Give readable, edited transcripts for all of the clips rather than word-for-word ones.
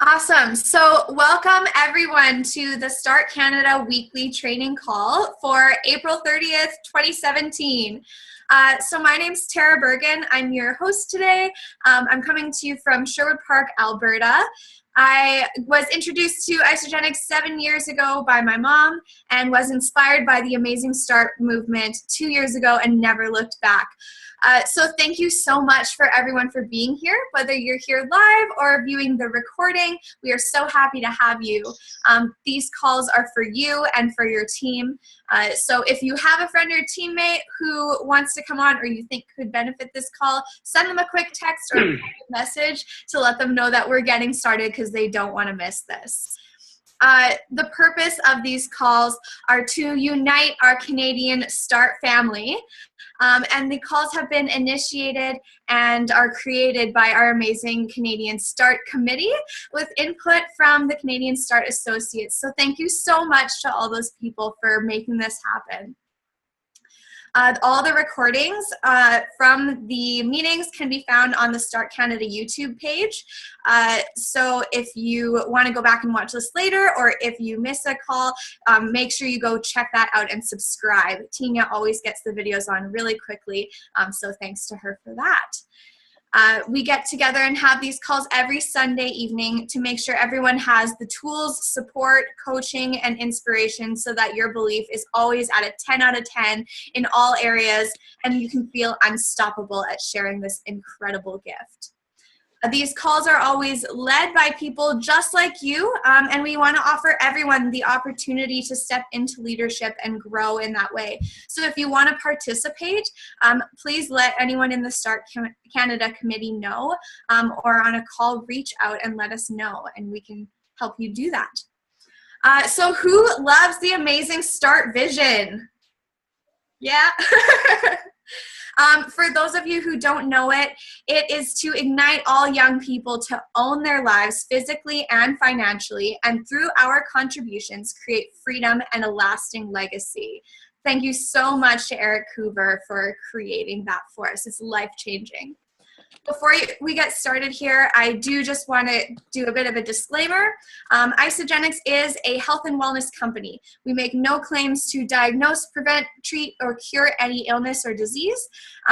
Awesome. So welcome everyone to the Start Canada weekly training call for April 30th, 2017. So my name's Tara Bergen. I'm your host today. I'm coming to you from Sherwood Park, Alberta. I was introduced to Isagenix 7 years ago by my mom and was inspired by the Amazing Start movement 2 years ago and never looked back. So thank you so much for everyone for being here, whether you're here live or viewing the recording. We are so happy to have you. These calls are for you and for your team. So if you have a friend or teammate who wants to come on or you think could benefit this call, send them a quick text or a message to let them know that we're getting started because they don't want to miss this. The purpose of these calls are to unite our Canadian START family, and the calls have been initiated and are created by our amazing Canadian START committee with input from the Canadian START Associates. So thank you so much to all those people for making this happen. All the recordings from the meetings can be found on the Start Canada YouTube page. So if you want to go back and watch this later, or if you miss a call, make sure you go check that out and subscribe. Tina always gets the videos on really quickly, so thanks to her for that. We get together and have these calls every Sunday evening to make sure everyone has the tools, support, coaching, and inspiration so that your belief is always at a 10 out of 10 in all areas and you can feel unstoppable at sharing this incredible gift. These calls are always led by people just like you, and we want to offer everyone the opportunity to step into leadership and grow in that way. So if you want to participate, please let anyone in the Start Canada committee know, or on a call, reach out and let us know, and we can help you do that. So who loves the amazing Start vision? Yeah. For those of you who don't know it, it is to ignite all young people to own their lives physically and financially, and through our contributions, create freedom and a lasting legacy. Thank you so much to Eric Hoover for creating that for us. It's life-changing. Before we get started here, I do just want to do a bit of a disclaimer. Isagenix is a health and wellness company. We make no claims to diagnose, prevent, treat, or cure any illness or disease.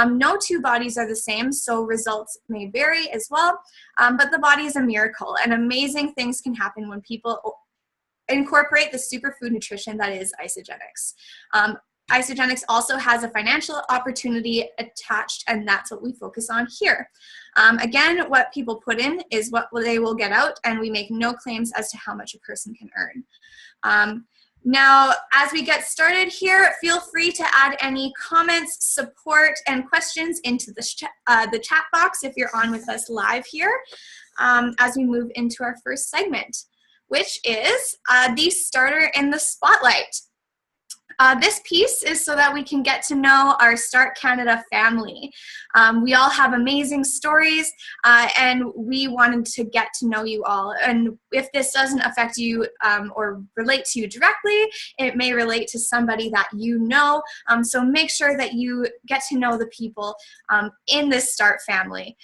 No two bodies are the same, so results may vary as well. But the body is a miracle, and amazing things can happen when people incorporate the superfood nutrition that is Isagenix. Isagenix also has a financial opportunity attached, and that's what we focus on here. Again, what people put in is what they will get out, and we make no claims as to how much a person can earn. Now, as we get started here, feel free to add any comments, support, and questions into the chat box if you're on with us live here, as we move into our first segment, which is the starter in the spotlight. This piece is so that we can get to know our Start Canada family. We all have amazing stories, and we wanted to get to know you all. And if this doesn't affect you or relate to you directly, it may relate to somebody that you know. So make sure that you get to know the people in this Start family.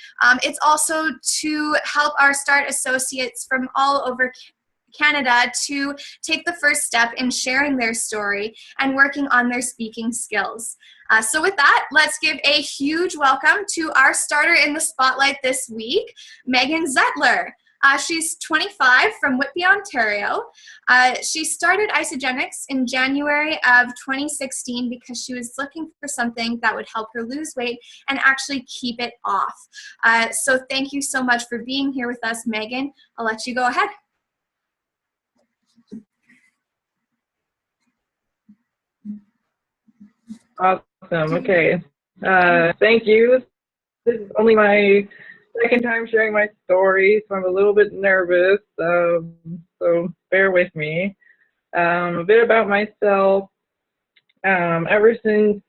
It's also to help our Start associates from all over Canada to take the first step in sharing their story and working on their speaking skills. So with that, let's give a huge welcome to our starter in the spotlight this week, Meghans Story. She's 25 from Whitby, Ontario. She started Isagenix in January of 2016 because she was looking for something that would help her lose weight and actually keep it off. So thank you so much for being here with us, Meghan. I'll let you go ahead. Awesome. Okay. Thank you. This is only my second time sharing my story, so I'm a little bit nervous. So bear with me. A bit about myself. Ever since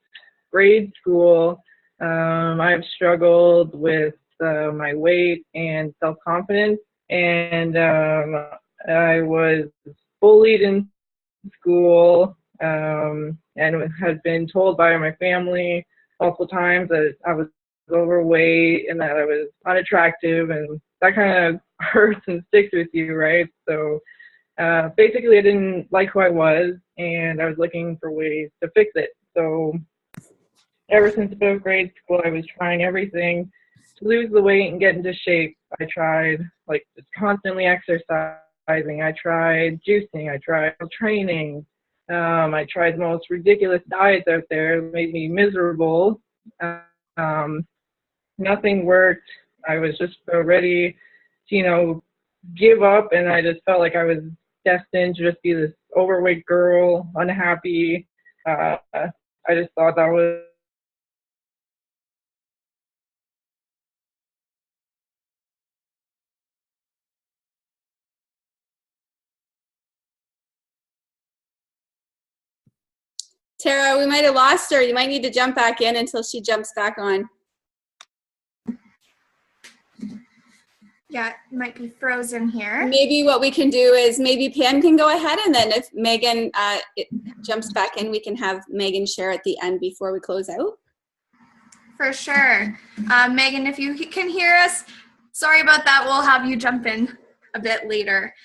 grade school, I've struggled with my weight and self-confidence, and I was bullied in school. And had been told by my family multiple times that I was overweight and that I was unattractive and that kind of hurts and sticks with you, right? So basically, I didn't like who I was, and I was looking for ways to fix it. So ever since about grade school, I was trying everything to lose the weight and get into shape. I tried like just constantly exercising. I tried juicing. I tried training. I tried the most ridiculous diets out there. It made me miserable. Um, Nothing worked. I was just about ready to, give up, and I just felt like I was destined to just be this overweight girl, unhappy. I just thought that was. Tara, we might have lost her. You might need to jump back in until she jumps back on. Yeah, it might be frozen here. Maybe what we can do is maybe Pam can go ahead, and then if Megan jumps back in, we can have Megan share at the end before we close out. For sure. Megan, if you can hear us, sorry about that. We'll have you jump in a bit later.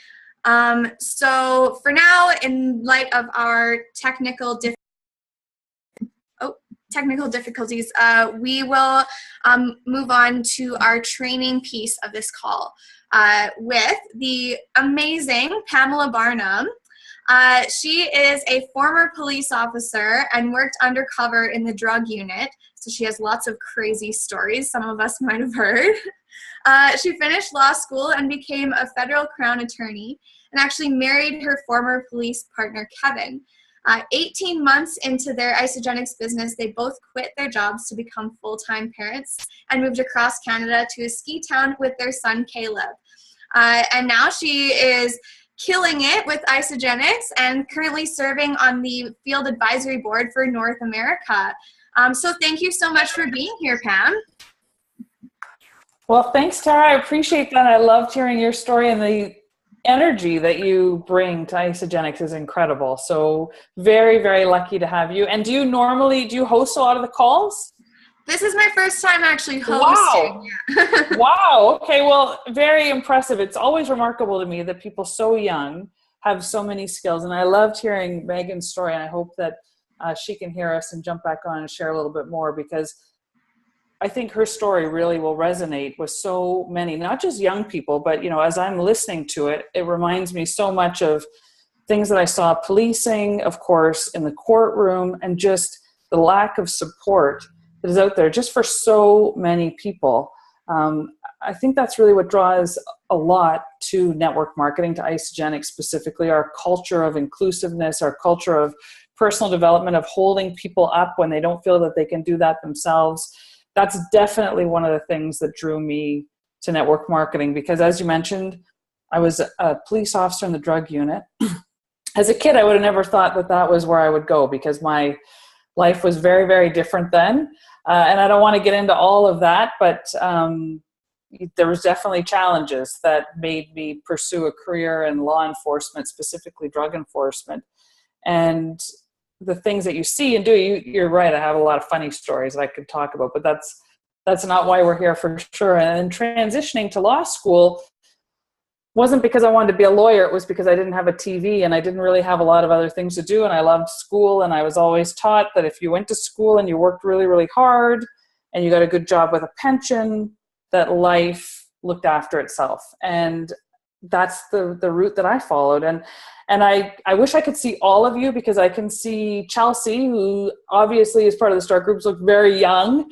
So for now, in light of our technical difficulties, we will move on to our training piece of this call with the amazing Pamela Barnum. She is a former police officer and worked undercover in the drug unit, so she has lots of crazy stories some of us might have heard. She finished law school and became a federal crown attorney and actually married her former police partner, Kevin. 18 months into their Isagenix business, they both quit their jobs to become full-time parents and moved across Canada to a ski town with their son, Caleb. And now she is killing it with Isagenix and currently serving on the field advisory board for North America. So thank you so much for being here, Pam. Well, thanks, Tara. I appreciate that. I loved hearing your story, and the energy that you bring to Isagenix is incredible. So very, very lucky to have you. And do you host a lot of the calls? This is my first time actually hosting. Wow. Wow. Okay. Well, very impressive. It's always remarkable to me that people so young have so many skills. And I loved hearing Meghans' story. And I hope that she can hear us and jump back on and share a little bit more, because I think her story really will resonate with so many, not just young people, but, as I'm listening to it, it reminds me so much of things that I saw policing, of course, in the courtroom, and just the lack of support that is out there just for so many people. I think that's really what draws a lot to network marketing, to Isagenix specifically, our culture of inclusiveness, our culture of personal development, of holding people up when they don't feel that they can do that themselves. That's definitely one of the things that drew me to network marketing, because as you mentioned, I was a police officer in the drug unit. As a kid, I would have never thought that that was where I would go, because my life was very, very different then. And I don't want to get into all of that, but there was definitely challenges that made me pursue a career in law enforcement, specifically drug enforcement. And the things that you see and do, you're right, I have a lot of funny stories that I could talk about, but that's not why we're here for sure. And transitioning to law school wasn't because I wanted to be a lawyer. It was because I didn't have a TV and I didn't really have a lot of other things to do. And I loved school, and I was always taught that if you went to school and you worked really, really hard and you got a good job with a pension, that life looked after itself. And that's the route that I followed. And I wish I could see all of you, because I can see Chelsea, who obviously is part of the START groups, look very young.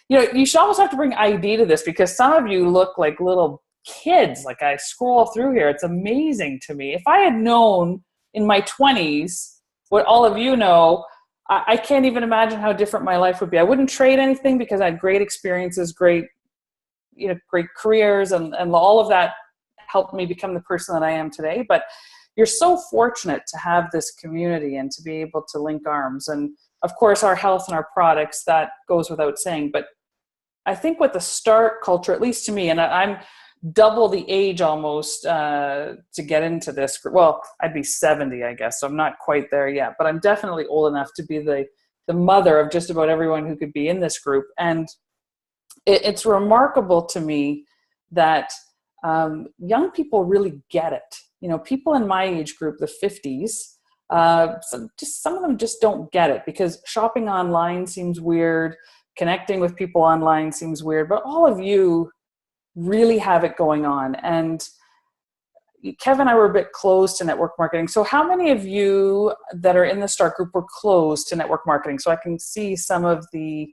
You should almost have to bring ID to this, because some of you look like little kids. Like, I scroll through here, it's amazing to me. If I had known in my 20s what all of you know, I can't even imagine how different my life would be. I wouldn't trade anything, because I had great experiences, great careers, and all of that helped me become the person that I am today. But you're so fortunate to have this community and to be able to link arms. And of course, our health and our products, that goes without saying. But I think with the START culture, at least to me, and I'm double the age almost to get into this group. Well, I'd be 70, I guess, so I'm not quite there yet, but I'm definitely old enough to be the mother of just about everyone who could be in this group. And it's remarkable to me that young people really get it. You know, people in my age group, the 50s, some of them just don't get it because shopping online seems weird, connecting with people online seems weird, but all of you really have it going on. And Kevin and I were a bit closed to network marketing. So how many of you that are in the START group were closed to network marketing? So I can see some of the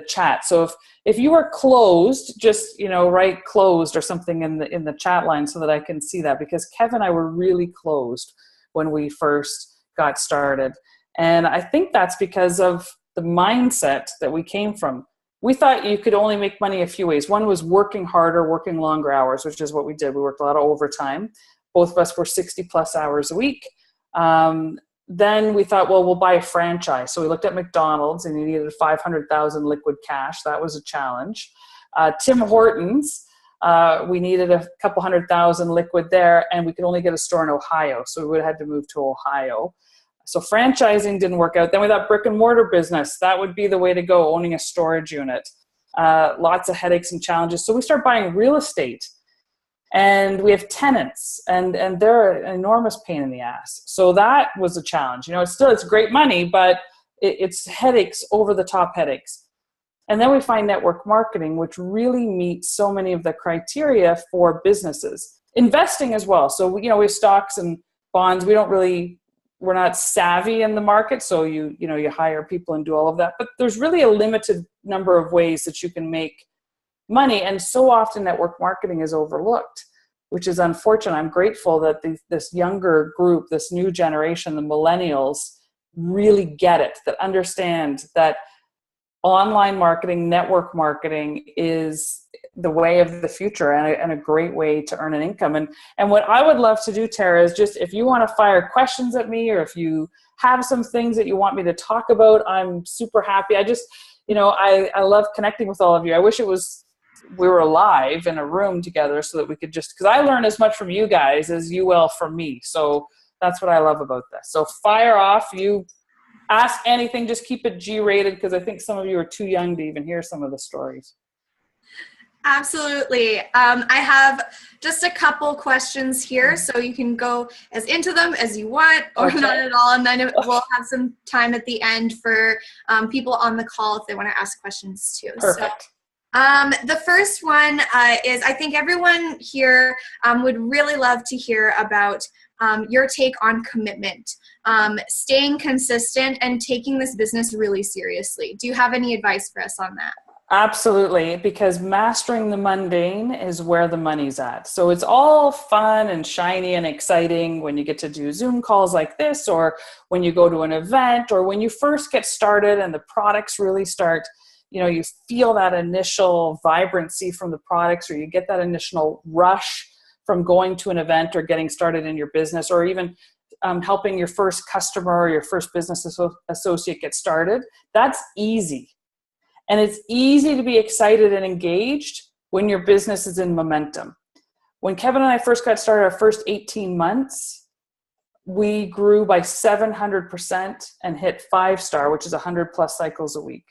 chat. So if you were closed, just, you know, write closed or something in the chat line so that I can see that, because Kevin and I were really closed when we first got started. And I think that's because of the mindset that we came from. We thought you could only make money a few ways. One was working harder, working longer hours, which is what we did. We worked a lot of overtime. Both of us were 60 plus hours a week. Then we thought, well, we'll buy a franchise. So we looked at McDonald's and you needed 500,000 liquid cash. That was a challenge. Tim Hortons, we needed a couple 100,000 liquid there, and we could only get a store in Ohio. So we would have had to move to Ohio. So franchising didn't work out. Then we thought brick and mortar business, that would be the way to go, owning a storage unit. Lots of headaches and challenges. So we started buying real estate. And we have tenants, and they're an enormous pain in the ass. So that was a challenge. You know, it's great money, but it's headaches, over the top headaches. And then we find network marketing, which really meets so many of the criteria for businesses. Investing as well. So, you know, we have stocks and bonds. We're not savvy in the market. So you hire people and do all of that. But there's really a limited number of ways that you can make money, and so often network marketing is overlooked, which is unfortunate. I'm grateful that this younger group, this new generation, the millennials, really get it, that understand that online marketing, network marketing is the way of the future and a great way to earn an income. And what I would love to do, Tara, is just, if you want to fire questions at me, or if you have some things that you want me to talk about, I'm super happy. I just, I love connecting with all of you. I wish we were live in a room together so that we could because I learn as much from you guys as you will from me. So that's what I love about this. So fire off. You ask anything, just keep it G-rated, because I think some of you are too young to even hear some of the stories. Absolutely. I have just a couple questions here, so you can go as into them as you want, or not at all, and then we'll have some time at the end for people on the call if they want to ask questions too. Perfect. So, the first one is, I think everyone here would really love to hear about your take on commitment, staying consistent, and taking this business really seriously. Do you have any advice for us on that? Absolutely, because mastering the mundane is where the money's at. So it's all fun and shiny and exciting when you get to do Zoom calls like this, or when you go to an event, or when you first get started and the products really start, you feel that initial vibrancy from the products, or you get that initial rush from going to an event or getting started in your business, or even helping your first customer or your first business associate get started. That's easy. And it's easy to be excited and engaged when your business is in momentum. When Kevin and I first got started, our first 18 months, we grew by 700% and hit 5-star, which is 100 plus cycles a week.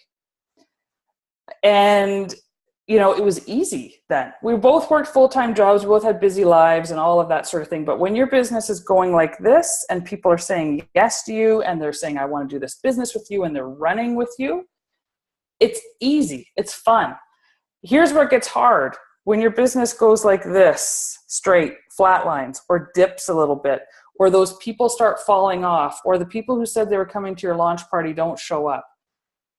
And, it was easy then. We both worked full-time jobs, we both had busy lives and all of that sort of thing. But when your business is going like this and people are saying yes to you, and they're saying, I want to do this business with you, and they're running with you, it's easy. It's fun. Here's where it gets hard. When your business goes like this, straight, flat lines, or dips a little bit, or those people start falling off, or the people who said they were coming to your launch party don't show up.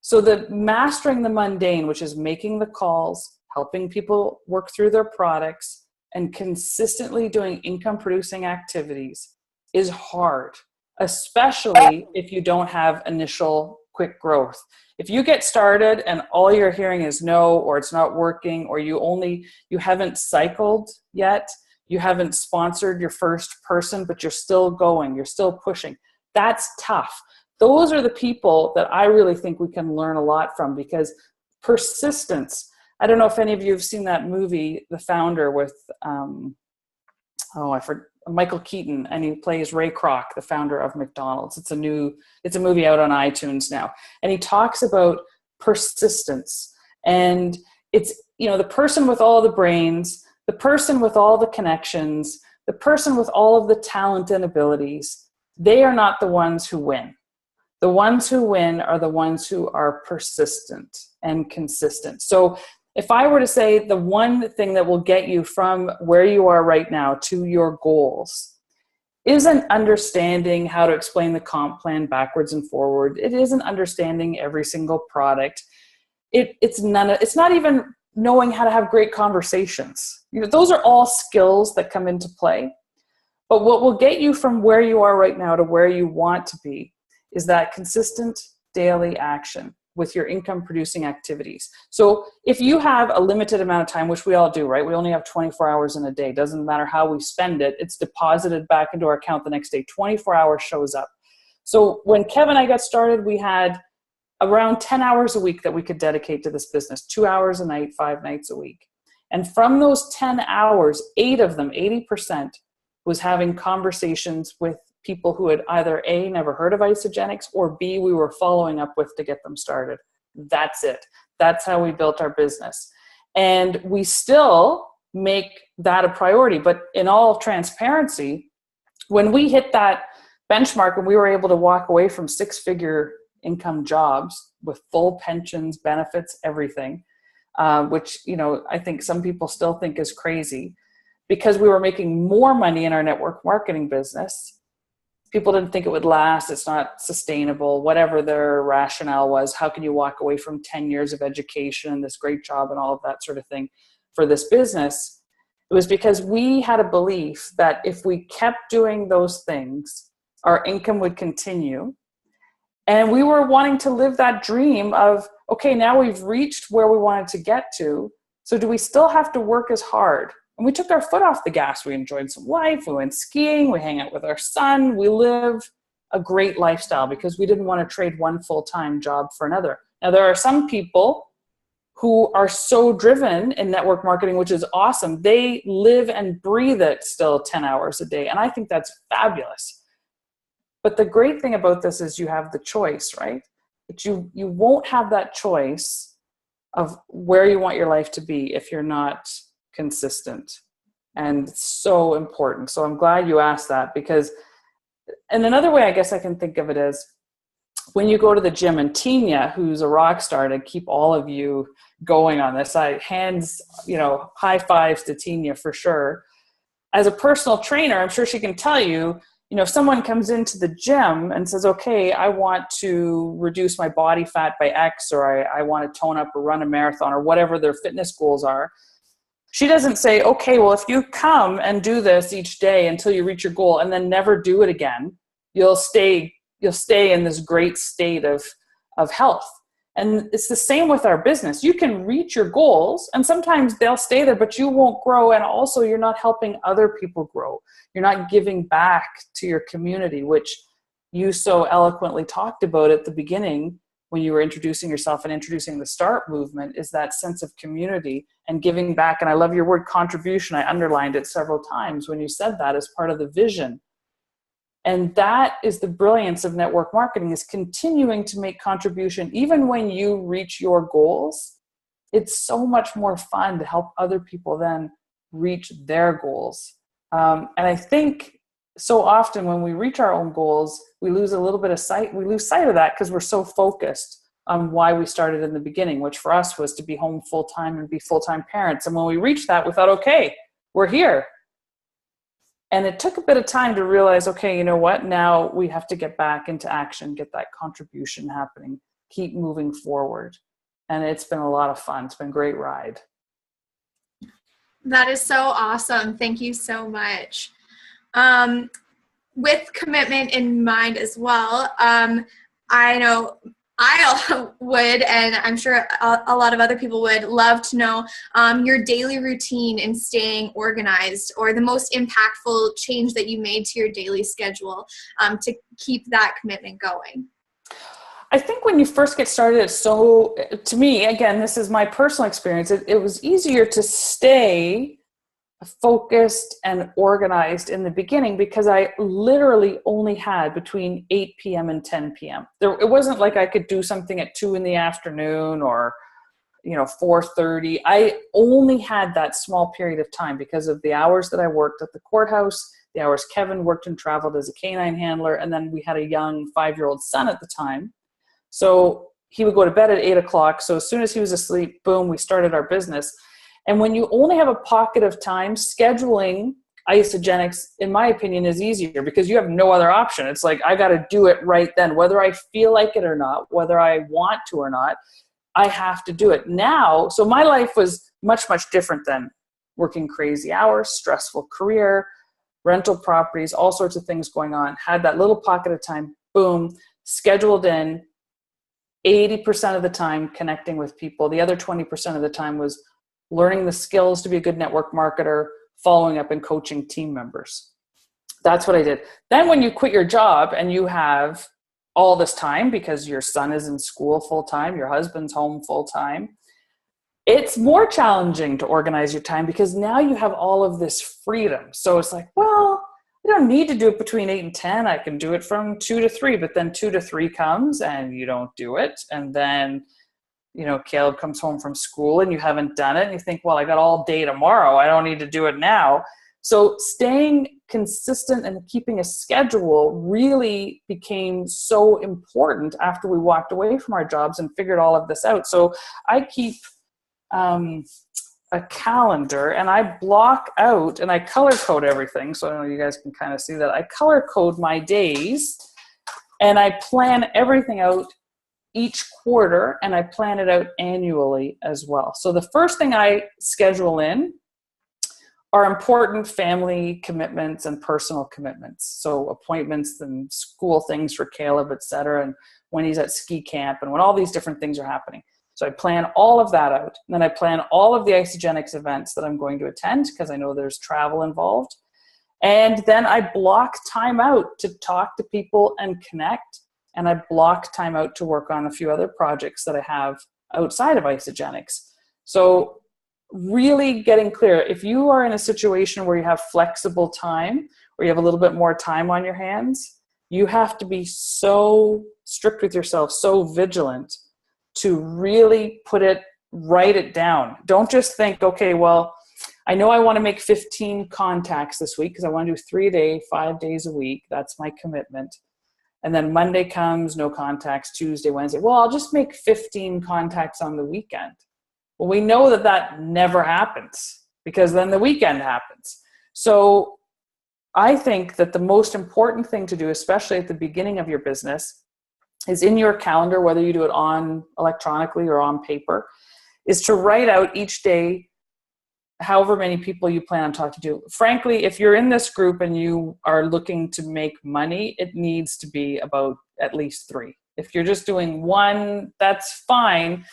So the mastering the mundane, which is making the calls, helping people work through their products, and consistently doing income producing activities is hard, especially if you don't have initial quick growth. If you get started and all you're hearing is no, or it's not working, or you haven't cycled yet, you haven't sponsored your first person, but you're still going, you're still pushing, that's tough. Those are the people that I really think we can learn a lot from, because persistence. I don't know if any of you have seen that movie, The Founder, with, Michael Keaton, and he plays Ray Kroc, the founder of McDonald's. It's a movie out on iTunes now. And he talks about persistence. And It's, the person with all the brains, the person with all the connections, the person with all of the talent and abilities. They are not the ones who win. The ones who win are the ones who are persistent and consistent. So if I were to say the one thing that will get you from where you are right now to your goals isn't understanding how to explain the comp plan backwards and forward. It isn't understanding every single product. It's not even knowing how to have great conversations. Those are all skills that come into play. But what will get you from where you are right now to where you want to be is that consistent daily action with your income producing activities. So if you have a limited amount of time, which we all do, right? We only have 24 hours in a day. Doesn't matter how we spend it. It's deposited back into our account the next day. 24 hours shows up. So when Kev and I got started, we had around 10 hours a week that we could dedicate to this business, 2 hours a night, 5 nights a week. And from those 10 hours, 8 of them, 80%, was having conversations with people who had either A, never heard of Isagenix, or B, we were following up with to get them started. That's it. That's how we built our business. And we still make that a priority. But in all transparency, when we hit that benchmark and we were able to walk away from 6-figure income jobs with full pensions, benefits, everything, which, I think some people still think is crazy, because we were making more money in our network marketing business. People didn't think it would last. It's not sustainable, whatever their rationale was. How can you walk away from 10 years of education and this great job and all of that sort of thing for this business? It was because we had a belief that if we kept doing those things, our income would continue. And we were wanting to live that dream of, okay, now we've reached where we wanted to get to. So do we still have to work as hard? And we took our foot off the gas. We enjoyed some life. We went skiing. We hang out with our son. We live a great lifestyle because we didn't want to trade one full-time job for another. Now, there are some people who are so driven in network marketing, which is awesome. They live and breathe it still 10 hours a day. And I think that's fabulous. But the great thing about this is you have the choice, right? But you won't have that choice of where you want your life to be if you're not consistent. And it's so important. So I'm glad you asked that, because, and another way I guess I can think of it is when you go to the gym, and Tina, who's a rock star to keep all of you going on this, high fives to Tina for sure. As a personal trainer, I'm sure she can tell you, if someone comes into the gym and says, okay, I want to reduce my body fat by X, or I want to tone up or run a marathon, or whatever their fitness goals are, she doesn't say, okay, well, if you come and do this each day until you reach your goal and then never do it again, you'll stay in this great state of health. And it's the same with our business. You can reach your goals and sometimes they'll stay there, but you won't grow. And also you're not helping other people grow. You're not giving back to your community, which you so eloquently talked about at the beginning when you were introducing yourself and introducing the START movement, is that sense of community and giving back. And I love your word contribution. I underlined it several times when you said that as part of the vision. And that is the brilliance of network marketing, is continuing to make contribution. Even when you reach your goals, it's so much more fun to help other people then reach their goals. And I think so often when we reach our own goals, we lose a little bit of sight. We lose sight of that because we're so focused on why we started in the beginning, which for us was to be home full-time and be full-time parents. And when we reached that, we thought, okay, we're here. And it took a bit of time to realize, okay, you know what? Now we have to get back into action, get that contribution happening, keep moving forward. And it's been a lot of fun. It's been a great ride. That is so awesome. Thank you so much. With commitment in mind as well, I know I would, and I'm sure a lot of other people would love to know your daily routine in staying organized, or the most impactful change that you made to your daily schedule to keep that commitment going. I think when you first get started, to me, again, this is my personal experience, it was easier to stay focused and organized in the beginning because I literally only had between 8 p.m. and 10 p.m. It wasn't like I could do something at 2 in the afternoon or, 4:30. I only had that small period of time because of the hours that I worked at the courthouse, the hours Kevin worked and traveled as a canine handler, and then we had a young 5-year-old son at the time. So he would go to bed at 8 o'clock. So as soon as he was asleep, boom, we started our business. And when you only have a pocket of time, scheduling Isagenix, in my opinion, is easier because you have no other option. It's like, I got to do it right then, whether I feel like it or not, whether I want to or not, I have to do it now. So my life was much, much different than working crazy hours, stressful career, rental properties, all sorts of things going on. Had that little pocket of time, boom, scheduled in. 80% of the time connecting with people. The other 20% of the time was learning the skills to be a good network marketer, following up and coaching team members. That's what I did. Then when you quit your job and you have all this time because your son is in school full time, your husband's home full time, it's more challenging to organize your time because now you have all of this freedom. So it's like, well, I don't need to do it between 8 and 10. I can do it from 2 to 3, but then 2 to 3 comes and you don't do it. And then, Caleb comes home from school and you haven't done it. And you think, well, I got all day tomorrow. I don't need to do it now. So staying consistent and keeping a schedule really became so important after we walked away from our jobs and figured all of this out. So I keep a calendar and I block out and I color code everything. So I don't know, you guys can kind of see that. I color code my days and I plan everything out each quarter and I plan it out annually as well. So the first thing I schedule in are important family commitments and personal commitments. So appointments and school things for Caleb, et cetera, and when he's at ski camp and when all these different things are happening. So I plan all of that out. And then I plan all of the Isagenix events that I'm going to attend because I know there's travel involved. And then I block time out to talk to people and connect. And I block time out to work on a few other projects that I have outside of Isagenix. So really getting clear, if you are in a situation where you have flexible time, or you have a little bit more time on your hands, you have to be so strict with yourself, so vigilant to really write it down. Don't just think, okay, well, I know I want to make 15 contacts this week because I want to do 3 a day, 5 days a week. That's my commitment. And then Monday comes, no contacts, Tuesday, Wednesday. Well, I'll just make 15 contacts on the weekend. Well, we know that that never happens because then the weekend happens. So I think that the most important thing to do, especially at the beginning of your business, is in your calendar, whether you do it on electronically or on paper, is to write out each day however many people you plan on talking to. Frankly, if you're in this group and you are looking to make money, it needs to be about at least 3. If you're just doing 1, that's fine.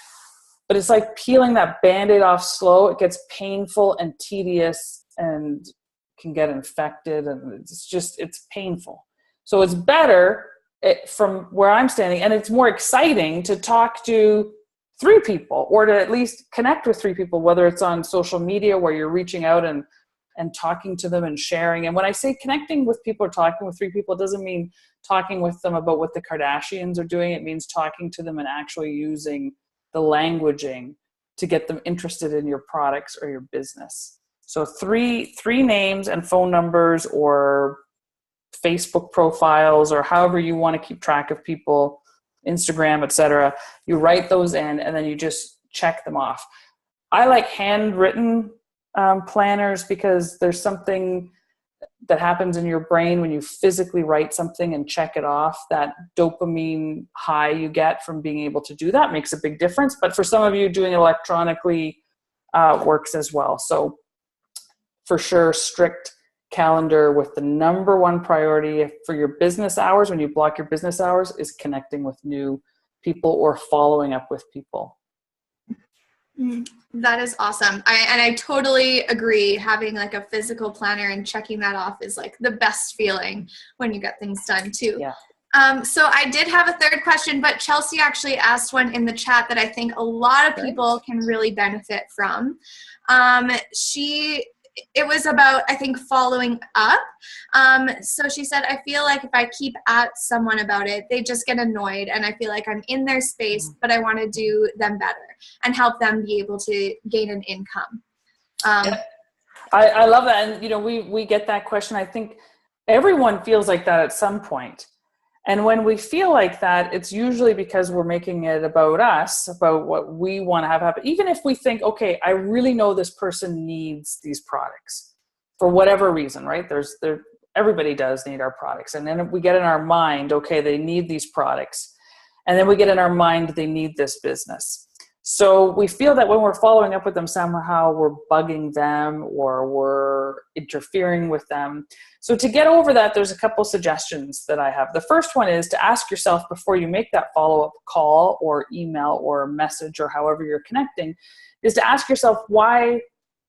But it's like peeling that Band-Aid off slow. It gets painful and tedious and can get infected. And it's painful. So it's better from where I'm standing, and it's more exciting to talk to 3 people or to at least connect with 3 people, whether it's on social media where you're reaching out and talking to them and sharing. And when I say connecting with people or talking with 3 people, it doesn't mean talking with them about what the Kardashians are doing. It means talking to them and actually using the languaging to get them interested in your products or your business. So 3 names and phone numbers or Facebook profiles or however you want to keep track of people, Instagram, etc. You write those in and then you just check them off. I like handwritten planners because there's something that happens in your brain when you physically write something and check it off. That dopamine high you get from being able to do that makes a big difference. But for some of you, doing it electronically works as well. So for sure, strict calendar with the number 1 priority for your business hours, when you block your business hours, is connecting with new people or following up with people. That is awesome. I totally agree. Having like a physical planner and checking that off is like the best feeling when you get things done too. Yeah. So I did have a third question, but Chelsea actually asked one in the chat that I think a lot of people can really benefit from. She it was about, I think, following up. So she said, I feel like if I keep at someone about it, they just get annoyed, and I feel like I'm in their space, but I want to do them better and help them be able to gain an income. I love that. And, you know, we get that question. I think everyone feels like that at some point. And when we feel like that, it's usually because we're making it about us, about what we want to have happen. Even if we think, okay, I really know this person needs these products for whatever reason, right? Everybody does need our products. And then we get in our mind, okay, they need these products. And then we get in our mind, they need this business. So we feel that when we're following up with them, somehow we're bugging them or we're interfering with them. So to get over that, there's a couple suggestions that I have. The first one is to ask yourself before you make that follow-up call or email or message or however you're connecting, is to ask yourself, why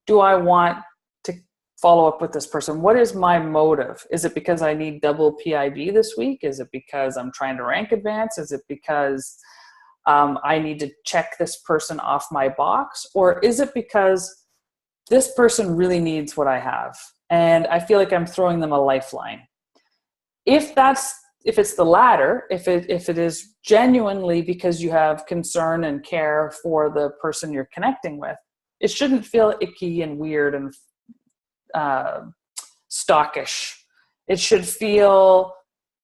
do I want to follow up with this person? What is my motive? Is it because I need double PIB this week? Is it because I'm trying to rank advance? Is it because I need to check this person off my box? Or is it because this person really needs what I have and I feel like I'm throwing them a lifeline? If it's the latter, if it is genuinely because you have concern and care for the person you're connecting with, it shouldn't feel icky and weird and stockish. It should feel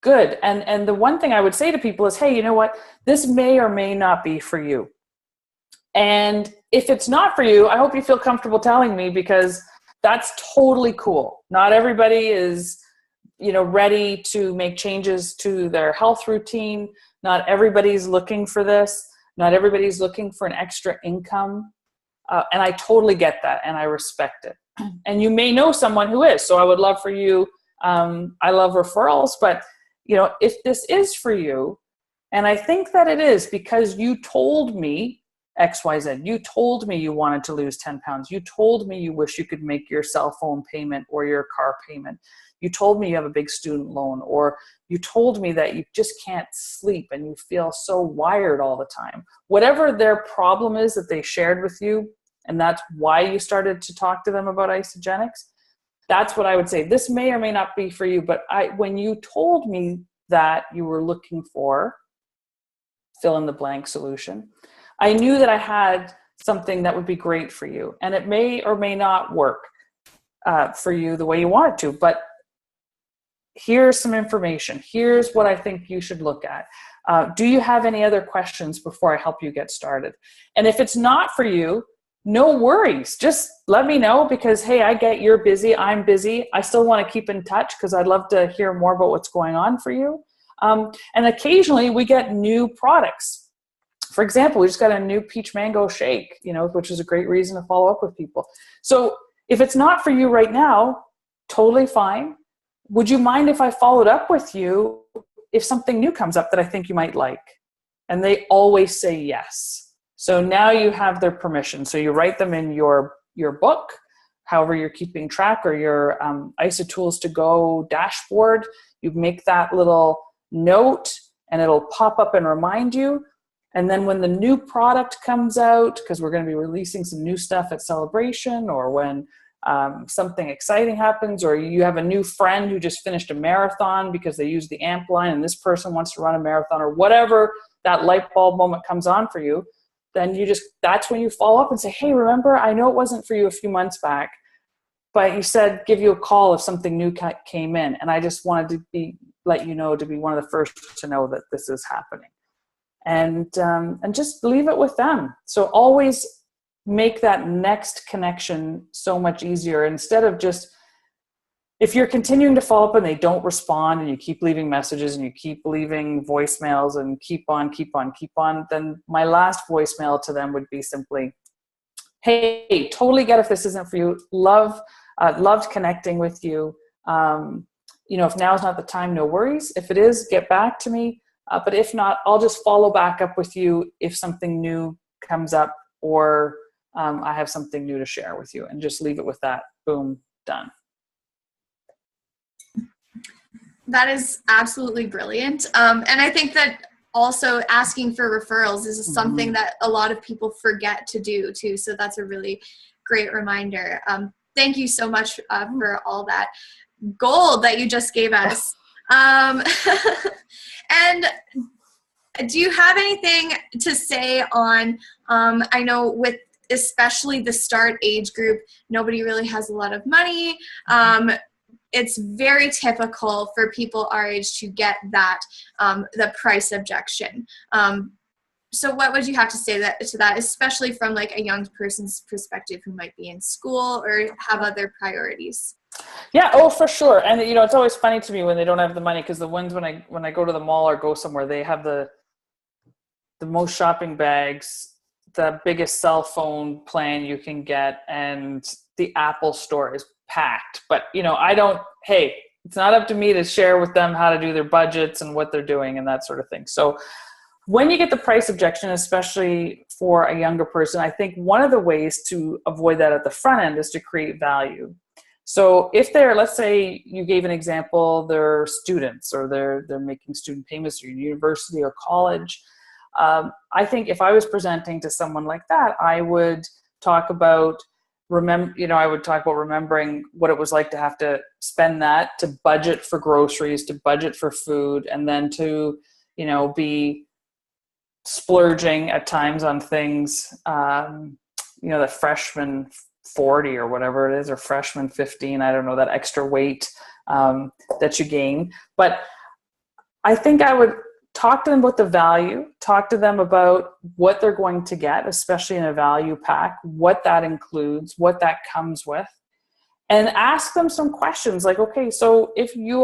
good. And the one thing I would say to people is, hey, you know what? This may or may not be for you. And if it's not for you, I hope you feel comfortable telling me, because that's totally cool. Not everybody is, ready to make changes to their health routine. Not everybody's looking for this. Not everybody's looking for an extra income. And I totally get that. And I respect it. And you may know someone who is. So I would love for you. I love referrals, but if this is for you, and I think that it is because you told me XYZ, you told me you wanted to lose 10 pounds. You told me you wish you could make your cell phone payment or your car payment. You told me you have a big student loan, or you told me that you just can't sleep and you feel so wired all the time. Whatever their problem is that they shared with you, and that's why you started to talk to them about Isagenix, that's what I would say. This may or may not be for you, but when you told me that you were looking for fill in the blank solution, I knew that I had something that would be great for you. And it may or may not work for you the way you want it to, but here's some information. Here's what I think you should look at. Do you have any other questions before I help you get started? And if it's not for you, no worries. Just let me know, because, hey, I get you're busy. I'm busy. I still want to keep in touch because I'd love to hear more about what's going on for you. And occasionally we get new products. For example, we just got a new peach mango shake, which is a great reason to follow up with people. So if it's not for you right now, totally fine. Would you mind if I followed up with you if something new comes up that I think you might like? And they always say yes. So now you have their permission. So you write them in your book, however you're keeping track, or your ISA Tools to Go dashboard. You make that little note and it'll pop up and remind you. And then when the new product comes out, because we're going to be releasing some new stuff at Celebration, or when something exciting happens, or you have a new friend who just finished a marathon because they used the AMP line and this person wants to run a marathon, or whatever that light bulb moment comes on for you, then that's when you follow up and say, hey, remember, I know it wasn't for you a few months back, but you said give you a call if something new came in. And I just wanted to let you know, to be one of the first to know that this is happening. And just leave it with them. So always make that next connection so much easier, instead of just, if you're continuing to follow up and they don't respond and you keep leaving messages and you keep leaving voicemails and keep on, then my last voicemail to them would be simply, hey, totally get if this isn't for you. Loved connecting with you. If now is not the time, no worries. If it is, get back to me. But if not, I'll just follow back up with you if something new comes up, or I have something new to share with you, and just leave it with that. Boom, done. That is absolutely brilliant. And I think that also asking for referrals is something that a lot of people forget to do too. So that's a really great reminder. thank you so much for all that gold that you just gave us. And do you have anything to say on, I know with especially the start age group, nobody really has a lot of money. It's very typical for people our age to get that, the price objection. So what would you have to say to that, especially from like a young person's perspective who might be in school or have other priorities? Yeah, oh, for sure. And it's always funny to me when they don't have the money, because the ones when I go to the mall or go somewhere, they have the most shopping bags, the biggest cell phone plan you can get, and the Apple store is packed. But it's not up to me to share with them how to do their budgets and what they're doing and that sort of thing. So when you get the price objection, especially for a younger person, I think one of the ways to avoid that at the front end is to create value. So if they're, let's say you gave an example, they're students or they're making student payments or university or college. I think if I was presenting to someone like that, I would talk about remembering what it was like to have to spend that, to budget for groceries, to budget for food, and then to, be splurging at times on things, the freshman 40 or whatever it is, or freshman 15, I don't know, that extra weight that you gain. But I think I would talk to them about the value, talk to them about what they're going to get, especially in a value pack, what that includes, what that comes with, and ask them some questions like, okay, so you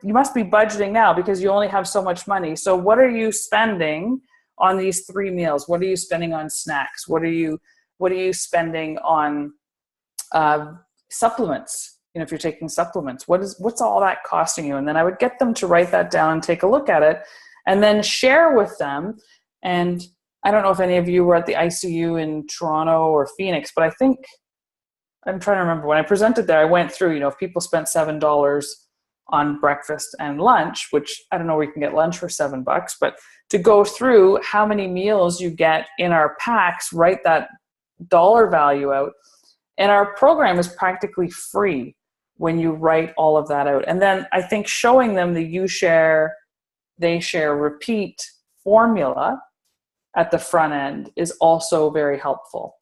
must be budgeting now because you only have so much money. So what are you spending on these 3 meals? What are you spending on snacks? What are you spending on supplements? If you're taking supplements, what's all that costing you? And then I would get them to write that down and take a look at it and then share with them. And I don't know if any of you were at the ICU in Toronto or Phoenix, but I think, I'm trying to remember, when I presented there, I went through, if people spent $7 on breakfast and lunch, which I don't know where you can get lunch for $7, but to go through how many meals you get in our packs, write that dollar value out. And our program is practically free when you write all of that out. And then I think showing them the you share, they share, repeat formula at the front end is also very helpful.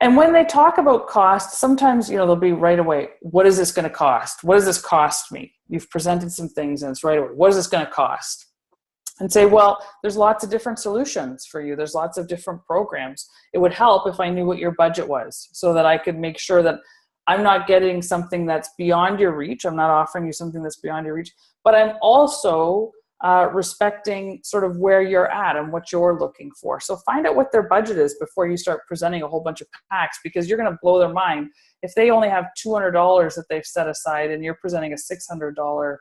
And when they talk about cost, sometimes, they'll be right away, what is this going to cost? What does this cost me? You've presented some things and it's right away, what is this going to cost? And say, well, there's lots of different solutions for you. There's lots of different programs. It would help if I knew what your budget was so that I could make sure that I'm not getting something that's beyond your reach. I'm not offering you something that's beyond your reach, but I'm also respecting sort of where you're at and what you're looking for. So find out what their budget is before you start presenting a whole bunch of packs, because you're going to blow their mind. If they only have $200 that they've set aside and you're presenting a $600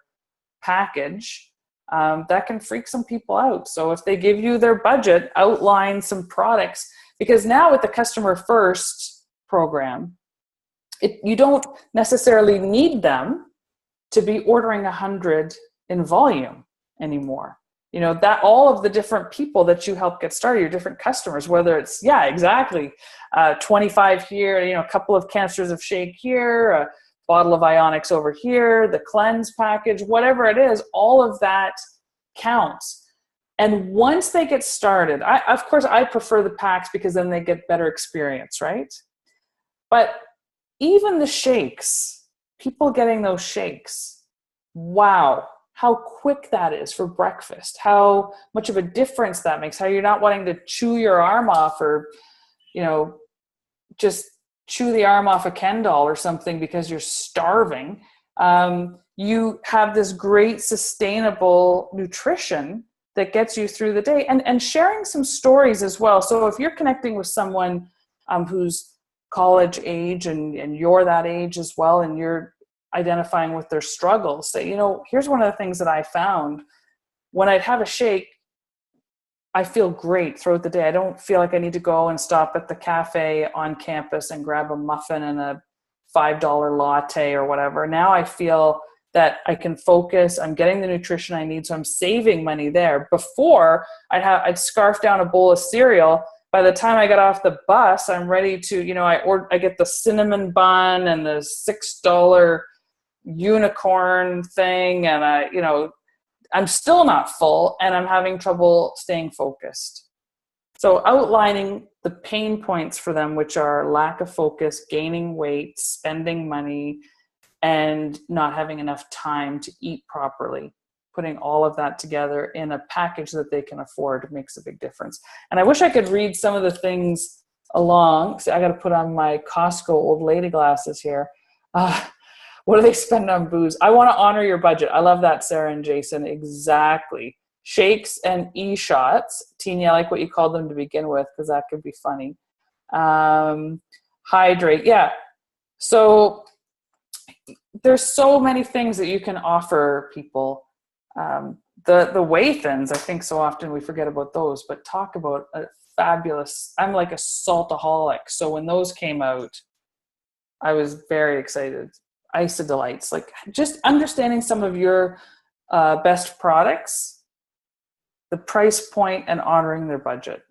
package, that can freak some people out. So if they give you their budget, outline some products, because now with the Customer First program, you don't necessarily need them to be ordering 100 in volume anymore. That all of the different people that you help get started, your different customers, whether it's, 25 here, a couple of canisters of shake here, a bottle of Ionics over here, the cleanse package, whatever it is, all of that counts. And once they get started, of course, I prefer the packs because then they get better experience, right? But even the shakes, people getting those shakes, wow, how quick that is for breakfast, how much of a difference that makes, how you're not wanting to chew your arm off or, just chew the arm off a Ken doll or something because you're starving. You have this great sustainable nutrition that gets you through the day, and sharing some stories as well. So if you're connecting with someone who's college age and you're that age as well, and you're identifying with their struggles, say, here's one of the things that I found. When I'd have a shake, I feel great throughout the day. I don't feel like I need to go and stop at the cafe on campus and grab a muffin and a $5 latte or whatever. Now I feel that I can focus. I'm getting the nutrition I need, so I'm saving money there. Before, I'd scarf down a bowl of cereal by the time I got off the bus, I'm ready to, you know, I get the cinnamon bun and the $6 unicorn thing, and you know, I'm still not full, and I'm having trouble staying focused. So outlining the pain points for them, which are lack of focus, gaining weight, spending money, and not having enough time to eat properly. Putting all of that together in a package that they can afford makes a big difference. And I wish I could read some of the things along. See, I got to put on my Costco old lady glasses here. What do they spend on booze? I want to honor your budget. I love that, Sarah and Jason. Exactly. Shakes and e-shots. Teeny, I like what you called them to begin with, because that could be funny. Hydrate. Yeah. So there's so many things that you can offer people. The whey thins, I think so often we forget about those, but talk about a fabulous, I'm like a saltaholic. So when those came out, I was very excited. Isadelites, like just understanding some of your best products, the price point, and honoring their budget.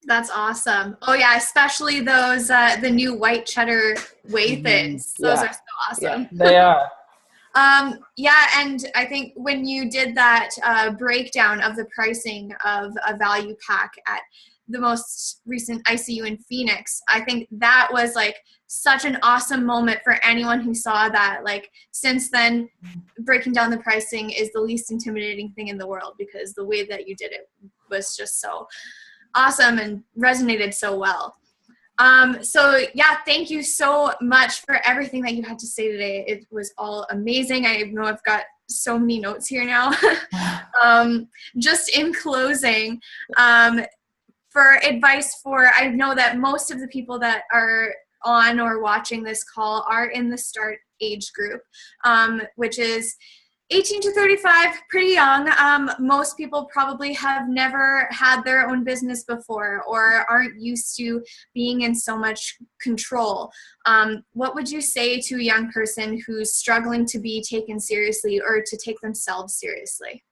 That's awesome. Oh yeah, especially those the new white cheddar whey thins. Those are so awesome. Yeah, they are. Yeah, and I think when you did that breakdown of the pricing of a value pack at the most recent ICU in Phoenix, I think that was like such an awesome moment for anyone who saw that. Like since then, breaking down the pricing is the least intimidating thing in the world, because the way that you did it was just so awesome and resonated so well. So yeah, thank you so much for everything that you had to say today. It was all amazing. I know I've got so many notes here now. Just in closing, for advice for, I know that most of the people that are on or watching this call are in the START age group, which is 18 to 35, pretty young. Most people probably have never had their own business before or aren't used to being in so much control. What would you say to a young person who's struggling to be taken seriously or to take themselves seriously?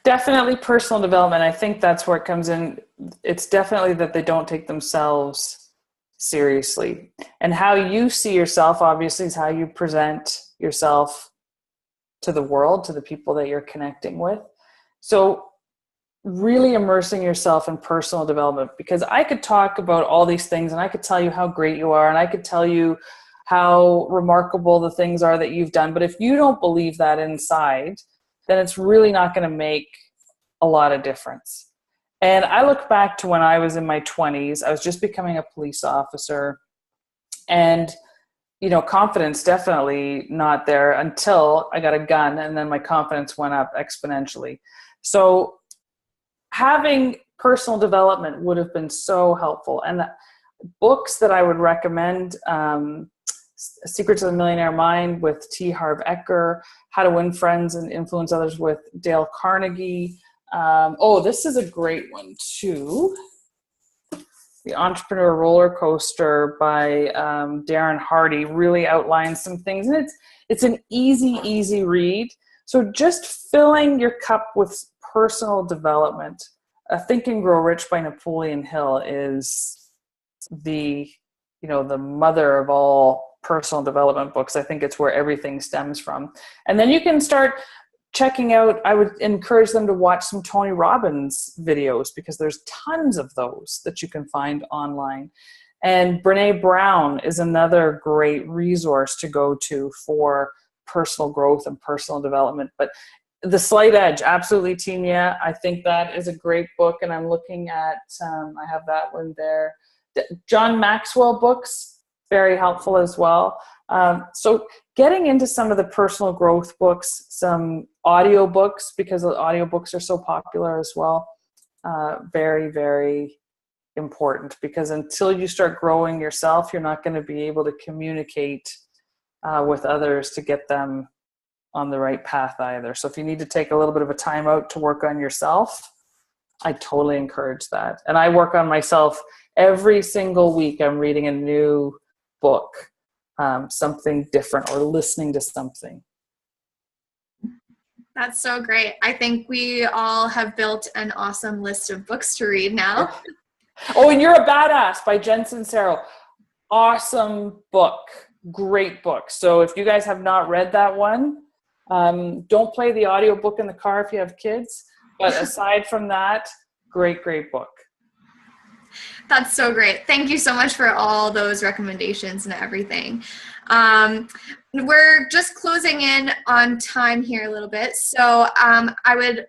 Definitely personal development. I think that's where it comes in. It's definitely that they don't take themselves seriously. And how you see yourself, obviously, is how you present yourself to the world, to the people that you're connecting with. So really immersing yourself in personal development, because I could talk about all these things and I could tell you how great you are and I could tell you how remarkable the things are that you've done. But if you don't believe that inside, then it's really not going to make a lot of difference. And I look back to when I was in my 20s, I was just becoming a police officer, and you know, confidence definitely not there until I got a gun, and then my confidence went up exponentially. So having personal development would have been so helpful. And the books that I would recommend, Secrets of the Millionaire Mind with T. Harv Eker, How to Win Friends and Influence Others with Dale Carnegie. This is a great one too. The Entrepreneur Roller Coaster by Darren Hardy really outlines some things. And it's an easy read. So just filling your cup with personal development. Think and Grow Rich by Napoleon Hill is the mother of all personal development books. I think it's where everything stems from. And then you can start checking out, I would encourage them to watch some Tony Robbins videos, because there's tons of those that you can find online. And Brene Brown is another great resource to go to for personal growth and personal development. But The Slight Edge, absolutely, Tina. I think that is a great book, and I'm looking at, I have that one there. John Maxwell books, very helpful as well. So getting into some of the personal growth books, some audio books, because the audio books are so popular as well. Very, very important, because until you start growing yourself, you're not going to be able to communicate with others to get them on the right path either. So if you need to take a little bit of a time out to work on yourself, I totally encourage that. And I work on myself every single week. I'm reading a new book, something different, or listening to something. That's so great. I think we all have built an awesome list of books to read now. Oh, and You're a Badass by Jen Sincero. Awesome book. Great book. So if you guys have not read that one, don't play the audiobook in the car if you have kids. But aside from that, great book. That's so great. Thank you so much for all those recommendations and everything. We're just closing in on time here a little bit. So I would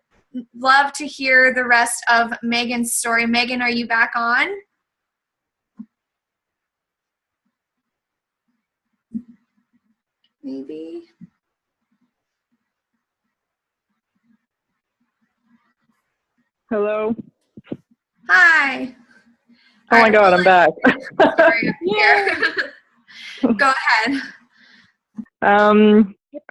love to hear the rest of Meghans' story. Meghan, are you back on? Maybe. Hello. Hi. Oh my God, I'm back. Sorry, I'm here. Go ahead.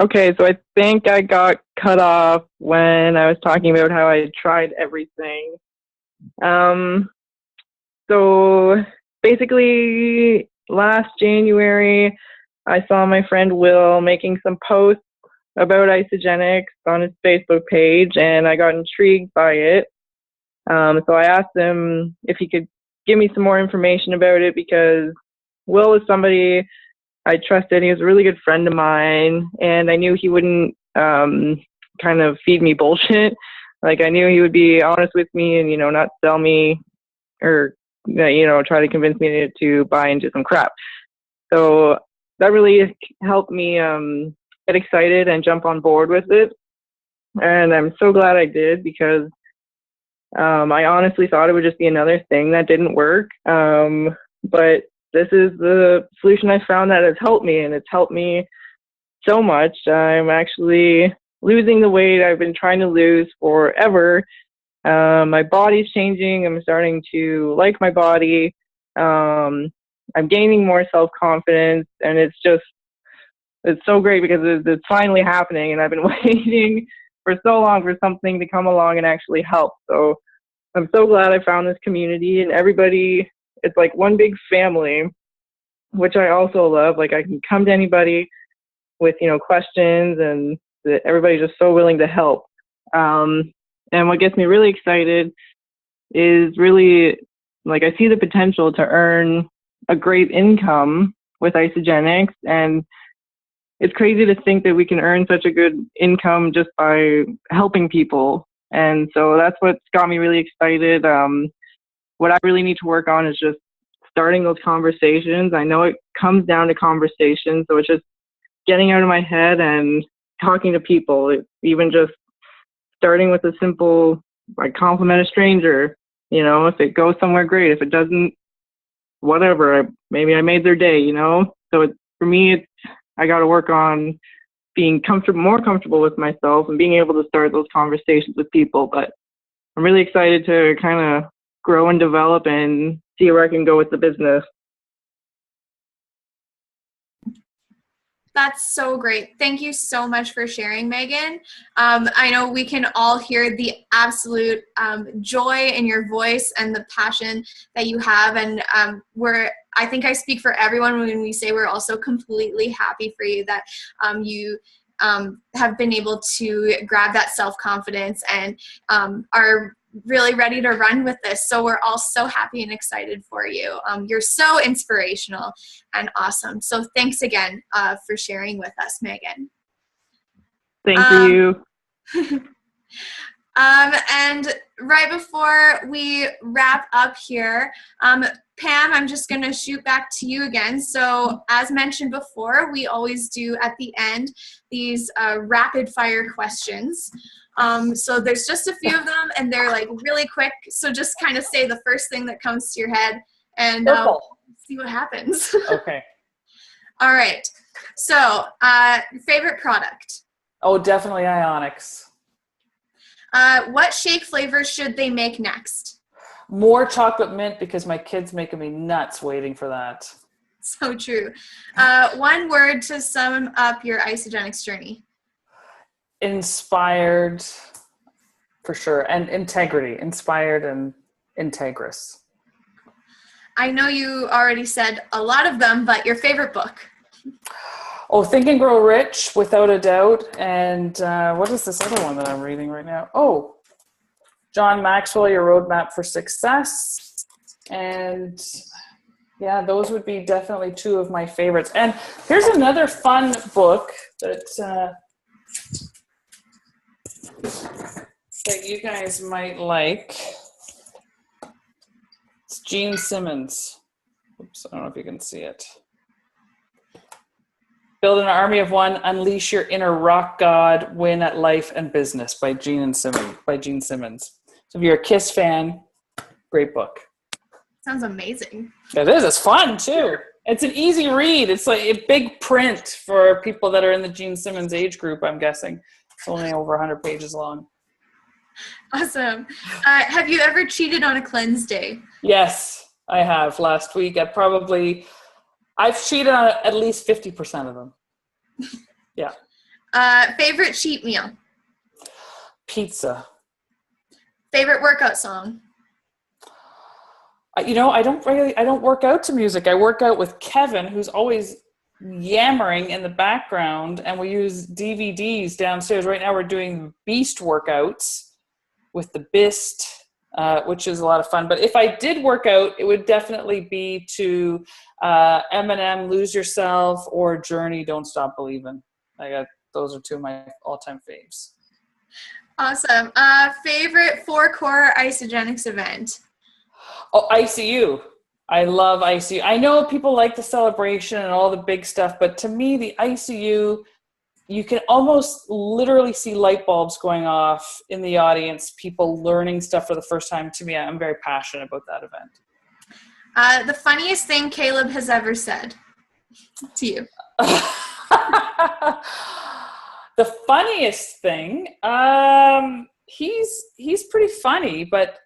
Okay, so I think I got cut off when I was talking about how I tried everything. So basically last January, I saw my friend Will making some posts about Isagenix on his Facebook page, and I got intrigued by it. So I asked him if he could give me some more information about it, because Will was somebody I trusted. He was a really good friend of mine, and I knew he wouldn't kind of feed me bullshit. Like, I knew he would be honest with me and, not sell me or, try to convince me to buy into some crap. So that really helped me get excited and jump on board with it. And I'm so glad I did, because I honestly thought it would just be another thing that didn't work. But this is the solution I found that has helped me, and it's helped me so much. I'm actually losing the weight I've been trying to lose forever. My body's changing. I'm starting to like my body. I'm gaining more self-confidence, and it's so great because it's finally happening, and I've been waiting for so long for something to come along and actually help. So I'm so glad I found this community, and everybody, it's like one big family, which I also love. Like, I can come to anybody with, questions, and everybody's just so willing to help. And what gets me really excited is really, like, I see the potential to earn a great income with Isagenix, and it's crazy to think that we can earn such a good income just by helping people. And so that's what's got me really excited. What I really need to work on is just starting those conversations. I know it comes down to conversations, so it's just getting out of my head and talking to people. Even just starting with a simple, like, compliment a stranger. If it goes somewhere, great. If it doesn't, whatever. Maybe I made their day. So for me, I got to work on being more comfortable with myself and being able to start those conversations with people. But I'm really excited to kind of grow and develop and see where I can go with the business. That's so great. Thank you so much for sharing, Meghan. I know we can all hear the absolute joy in your voice and the passion that you have. And I think I speak for everyone when we say we're also completely happy for you that you have been able to grab that self-confidence and are really ready to run with this. So we're all so happy and excited for you. You're so inspirational and awesome. So thanks again for sharing with us, Meghan. Thank you. And right before we wrap up here, Pam, I'm just going to shoot back to you again. So as mentioned before, we always do at the end these rapid fire questions. So there's just a few of them, and they're like really quick. So just kind of say the first thing that comes to your head, and see what happens. Okay. All right. So favorite product? Oh, definitely Ionics. What shake flavors should they make next? More chocolate mint, because my kid's making me nuts waiting for that. So true. One word to sum up your Isagenix journey. Inspired, for sure, and integrity. Inspired and integrous. I know you already said a lot of them, but your favorite book? Oh, Think and Grow Rich, without a doubt. And what is this other one that I'm reading right now? Oh, John Maxwell, Your Roadmap for Success. And yeah, those would be definitely two of my favorites. And here's another fun book that that you guys might like. It's Gene Simmons. Oops, I don't know if you can see it. Build an Army of One, Unleash Your Inner Rock God, Win at Life and Business by Gene Simmons. So if you're a KISS fan, great book. Sounds amazing. It is. It's fun too. It's an easy read. It's like a big print for people that are in the Gene Simmons age group, I'm guessing. It's only over 100 pages long. Awesome. Have you ever cheated on a cleanse day? Yes, I have. Last week, I've cheated on at least 50% of them. Yeah. Favorite cheat meal? Pizza. Favorite workout song? I don't work out to music. I work out with Kevin, who's always yammering in the background, and we use DVDs downstairs. Right now we're doing Beast workouts with the Bist, which is a lot of fun. But if I did work out, it would definitely be to Eminem, Lose Yourself, or Journey, Don't Stop Believing. Those are two of my all-time faves. Awesome. Favorite 4-core Isagenix event? Oh, ICU. I love ICU. I know people like the celebration and all the big stuff, but to me, the ICU, you can almost literally see light bulbs going off in the audience, people learning stuff for the first time. To me, I'm very passionate about that event. The funniest thing Caleb has ever said to you? The funniest thing, he's pretty funny, but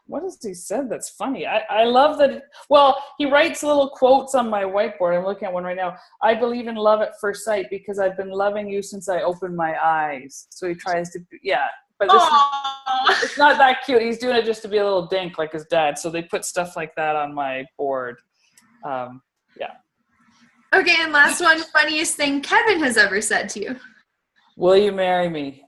what has he said that's funny? I love that. Well, he writes little quotes on my whiteboard. I'm looking at one right now. I believe in love at first sight because I've been loving you since I opened my eyes. So he tries to, but it's not that cute. He's doing it just to be a little dink like his dad. So they put stuff like that on my board. Okay, and last one, funniest thing Kevin has ever said to you? Will you marry me?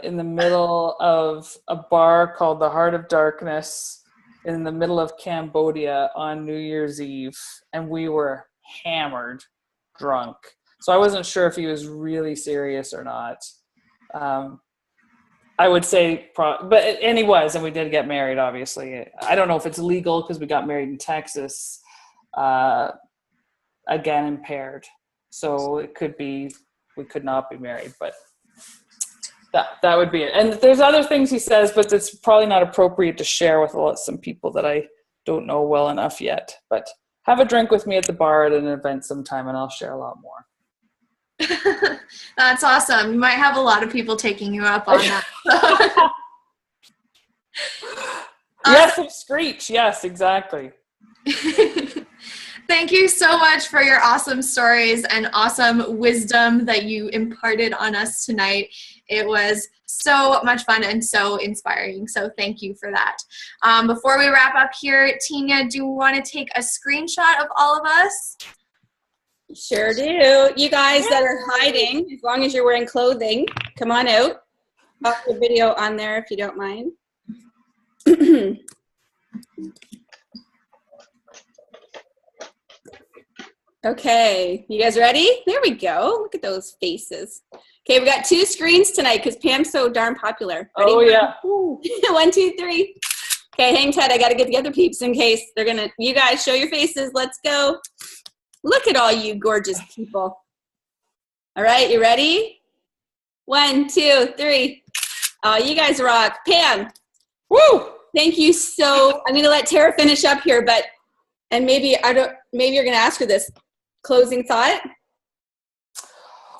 In the middle of a bar called the Heart of Darkness in the middle of Cambodia on New Year's Eve. And we were hammered, drunk. So I wasn't sure if he was really serious or not. I would say, and he was, and we did get married, obviously. I don't know if it's legal because we got married in Texas, again, impaired. So it could be, we could not be married, but that would be it. And there's other things he says, but it's probably not appropriate to share with some people that I don't know well enough yet. But have a drink with me at the bar at an event sometime, and I'll share a lot more. That's awesome. You might have a lot of people taking you up on that. Yes, Screech. Yes, exactly. Thank you so much for your awesome stories and awesome wisdom that you imparted on us tonight. It was so much fun and so inspiring. So thank you for that. Before we wrap up here, Tina, do you want to take a screenshot of all of us? Sure do. You guys that are hiding, as long as you're wearing clothing, come on out. Pop the video on there if you don't mind. Okay, you guys ready? There we go. Look at those faces. Okay, we got 2 screens tonight because Pam's so darn popular. Ready? Oh, yeah. 1, 2, 3. Okay, hang tight. I got to get the other peeps in case they're going to, you guys show your faces. Let's go. Look at all you gorgeous people. All right, you ready? 1, 2, 3. Oh, you guys rock. Pam. Woo! Thank you so, I'm going to let Tara finish up here, and maybe you're going to ask her this. Closing thought?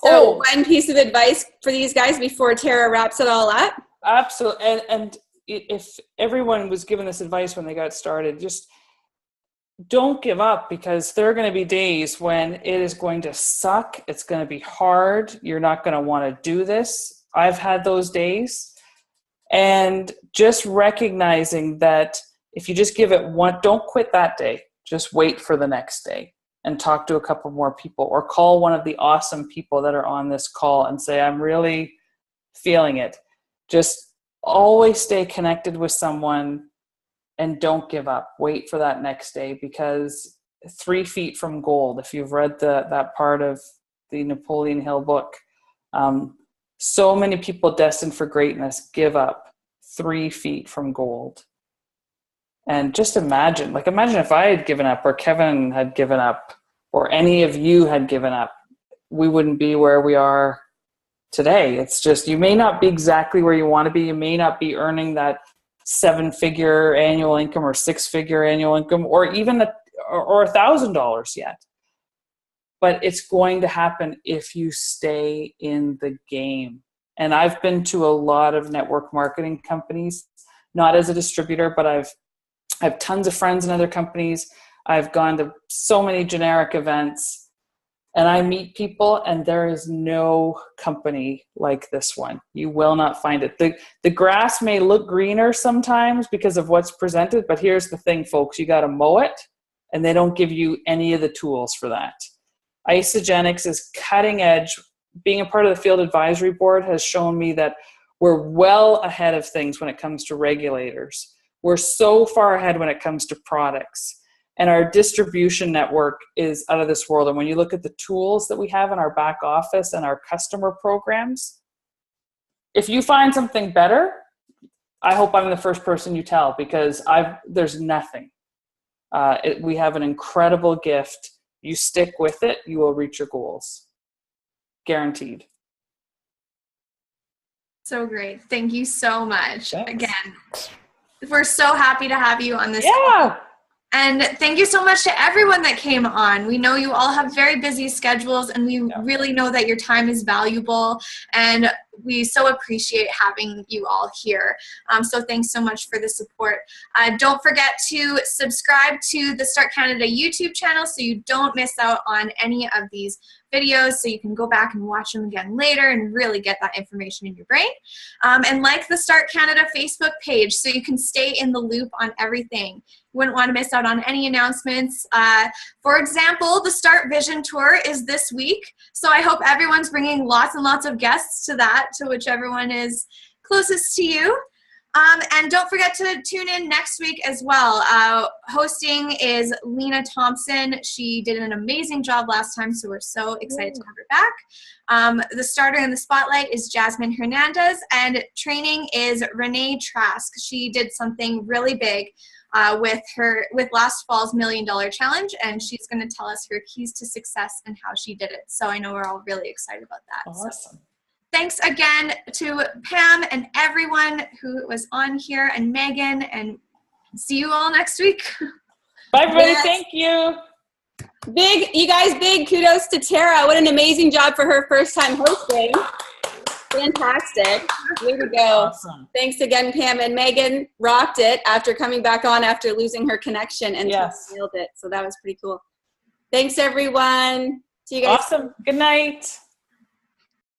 So one piece of advice for these guys before Tara wraps it all up? Absolutely. And if everyone was given this advice when they got started, just don't give up, because there are going to be days when it is going to suck. It's going to be hard. You're not going to want to do this. I've had those days. And just recognizing that if you just give it one, don't quit that day. Just wait for the next day. and talk to a couple more people, or call one of the awesome people that are on this call and say, I'm really feeling it. Just always stay connected with someone and don't give up. Wait for that next day, because 3 feet from gold, if you've read that part of the Napoleon Hill book, so many people destined for greatness give up 3 feet from gold. And just imagine if I had given up, or Kevin had given up, or any of you had given up, we wouldn't be where we are today. It's just, you may not be exactly where you want to be. You may not be earning that 7-figure annual income or 6-figure annual income, or even or $1,000 yet. But it's going to happen if you stay in the game. And I've been to a lot of network marketing companies, not as a distributor, but I have tons of friends in other companies. I've gone to so many generic events, and I meet people, and there is no company like this one. You will not find it. The grass may look greener sometimes because of what's presented, but here's the thing, folks. You got to mow it, and they don't give you any of the tools for that. Isagenix is cutting edge. Being a part of the field advisory board has shown me that we're well ahead of things when it comes to regulators. We're so far ahead when it comes to products. And our distribution network is out of this world. And when you look at the tools that we have in our back office and our customer programs, if you find something better, I hope I'm the first person you tell, because there's nothing. We have an incredible gift. You stick with it, you will reach your goals. Guaranteed. So great. Thank you so much. Thanks. Again, we're so happy to have you on this. Yeah. And thank you so much to everyone that came on. We know you all have very busy schedules, and we really know that your time is valuable, and we so appreciate having you all here. So thanks so much for the support. Don't forget to subscribe to the Start Canada YouTube channel so you don't miss out on any of these videos, so you can go back and watch them again later and really get that information in your brain. And like the Start Canada Facebook page so you can stay in the loop on everything. You wouldn't want to miss out on any announcements. For example, the Start Vision Tour is this week, so I hope everyone's bringing lots and lots of guests to that, to whichever one is closest to you. And don't forget to tune in next week as well. Hosting is Lena Thompson. She did an amazing job last time, so we're so excited to have her back. The starter in the spotlight is Jasmine Hernandez, and training is Renee Trask. She did something really big with last fall's $1 Million Challenge, and she's going to tell us her keys to success and how she did it. So I know we're all really excited about that. Awesome. So thanks again to Pam and everyone who was on here, and Megan, and see you all next week. Bye, everybody. Yes. Thank you. Big kudos to Tara. What an amazing job for her first time hosting. Fantastic. Way to go. Awesome. Thanks again, Pam. And Megan rocked it after coming back on after losing her connection, and nailed it. So that was pretty cool. Thanks, everyone. See you guys. Awesome. Good night.